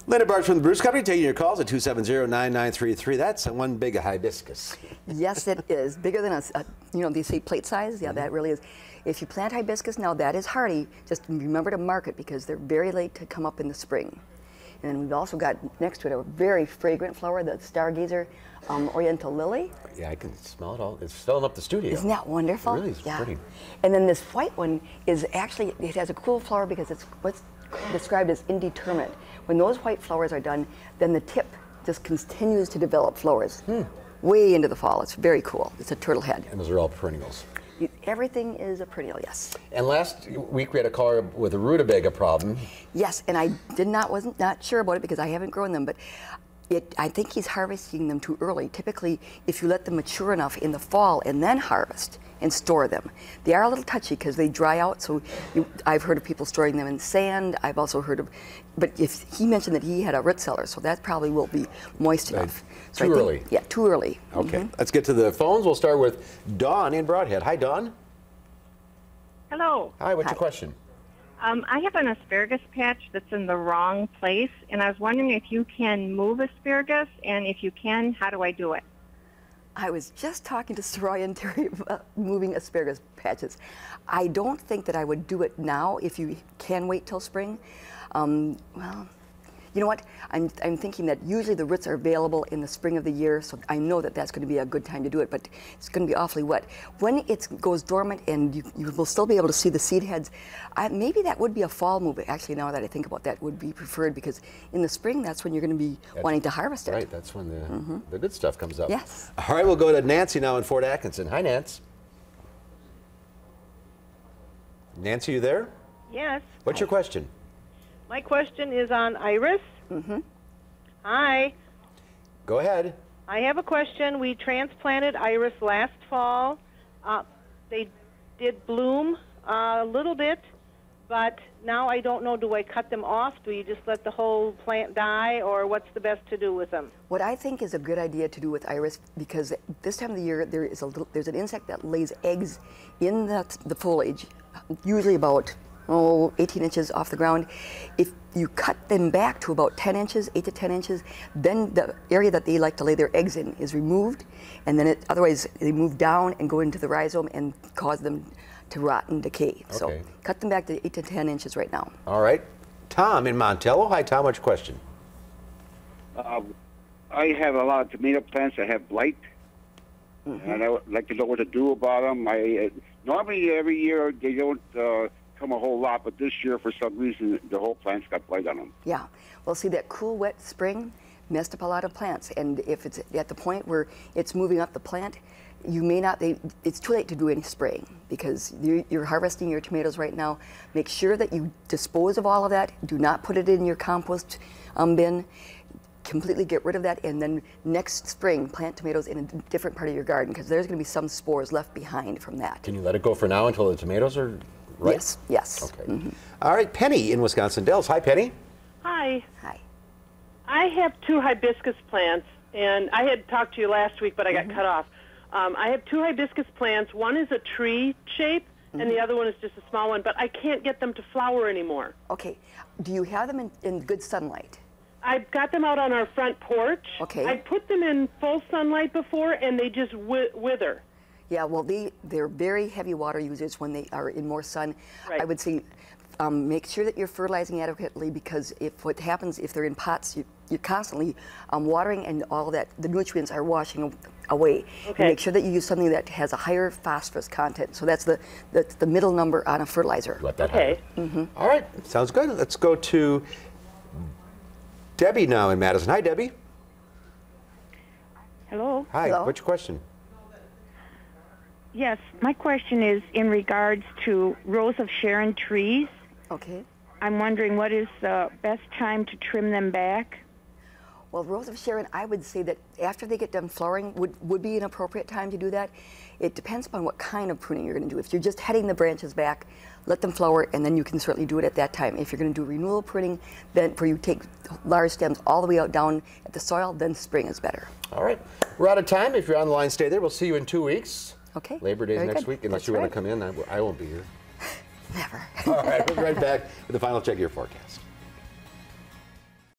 Linda Barcz from the Barcz Company taking your calls at 270-9933. That's one big hibiscus. Yes, it is. Bigger than they say plate size. Yeah, that really is. If you plant hibiscus now, that is hardy. Just remember to mark it because they're very late to come up in the spring. And then we've also got next to it a very fragrant flower, the stargazer oriental lily. Yeah, I can smell it all. It's filling up the studio. Isn't that wonderful? It really is pretty. And then this white one is actually, it has a cool flower because it's what's described as indeterminate. When those white flowers are done, then the tip just continues to develop flowers way into the fall. It's very cool. It's a turtle head. And those are all perennials. Everything is a perennial, yes. And last week we had a caller with a rutabaga problem. Yes, and I wasn't not sure about it because I haven't grown them, but I think he's harvesting them too early. Typically, if you let them mature enough in the fall and then harvest and store them, they are a little touchy because they dry out. So I've heard of people storing them in sand. I've also heard of, but if he mentioned that he had a root cellar, so that probably will be moist enough. So too early. Yeah, too early. Okay, let's get to the phones. We'll start with Dawn in Broadhead. Hi, Dawn. Hello. Hi, what's your question? I have an asparagus patch that's in the wrong place, and I was wondering if you can move asparagus, and if you can, how do I do it? I was just talking to Saroy and Terry about moving asparagus patches. I don't think that I would do it now if you can wait till spring. Well, you know what? I'm thinking that usually the roots are available in the spring of the year, so I know that that's going to be a good time to do it, but it's going to be awfully wet. When it goes dormant and you will still be able to see the seed heads, maybe that would be a fall move. Actually, now that I think about that, would be preferred because in the spring, that's when you're going to be wanting to harvest it. Right, that's when the good stuff comes up. Yes. All right, we'll go to Nancy now in Fort Atkinson. Hi, Nance. Nancy, you there? Yes. What's your question? My question is on iris. Hi. Go ahead. I have a question. We transplanted iris last fall. They did bloom a little bit, but now I don't know, do I cut them off? Do you just let the whole plant die, or what's the best to do with them? What I think is a good idea to do with iris, because this time of the year there's an insect that lays eggs in the foliage, usually about 18 inches off the ground. If you cut them back to about 10 inches, 8 to 10 inches, then the area that they like to lay their eggs in is removed, and then otherwise they move down and go into the rhizome and cause them to rot and decay. Okay. So cut them back to 8 to 10 inches right now. All right. Tom in Montello. Hi, Tom. What's your question? I have a lot of tomato plants that have blight, and I would like to know what to do about them. Normally every year they don't come a whole lot, but this year for some reason the whole plant's got blight on them. Yeah, well, see, that cool wet spring messed up a lot of plants, and if it's at the point where it's moving up the plant, you may not, it's too late to do any spraying because you're harvesting your tomatoes right now. Make sure that you dispose of all of that. Do not put it in your compost bin. Completely get rid of that, and then next spring plant tomatoes in a different part of your garden because there's going to be some spores left behind from that. Can you let it go for now until the tomatoes are right? Yes, yes. Okay. All right, Penny in Wisconsin Dells. Hi, Penny. Hi. Hi. I have 2 hibiscus plants, and I had talked to you last week, but I got cut off. I have 2 hibiscus plants. One is a tree shape, and the other one is just a small one, but I can't get them to flower anymore. Okay. Do you have them in good sunlight? I've got them out on our front porch. Okay. I put them in full sunlight before, and they just wither. Yeah, well, they're very heavy water users when they are in more sun. Right. I would say make sure that you're fertilizing adequately because what happens if they're in pots, you're constantly watering and all that, the nutrients are washing away. Okay. And make sure that you use something that has a higher phosphorus content. So that's the middle number on a fertilizer. Let that Okay. All right, sounds good. Let's go to Debbie now in Madison. Hi, Debbie. Hello. Hi, Hello. what's your question? Yes, my question is in regards to Rose of Sharon trees. Okay. I'm wondering what is the best time to trim them back? Well, Rose of Sharon, I would say that after they get done flowering would be an appropriate time to do that. It depends upon what kind of pruning you're going to do. If you're just heading the branches back, let them flower, and then you can certainly do it at that time. If you're going to do renewal pruning, then where you take large stems all the way out down at the soil, then spring is better. All right, we're out of time. If you're on the line, stay there. We'll see you in 2 weeks. Okay. Labor Day Very next good. week, unless That's you want right. to come in. I won't be here. Never. All right, we'll be right back with the final check of your forecast.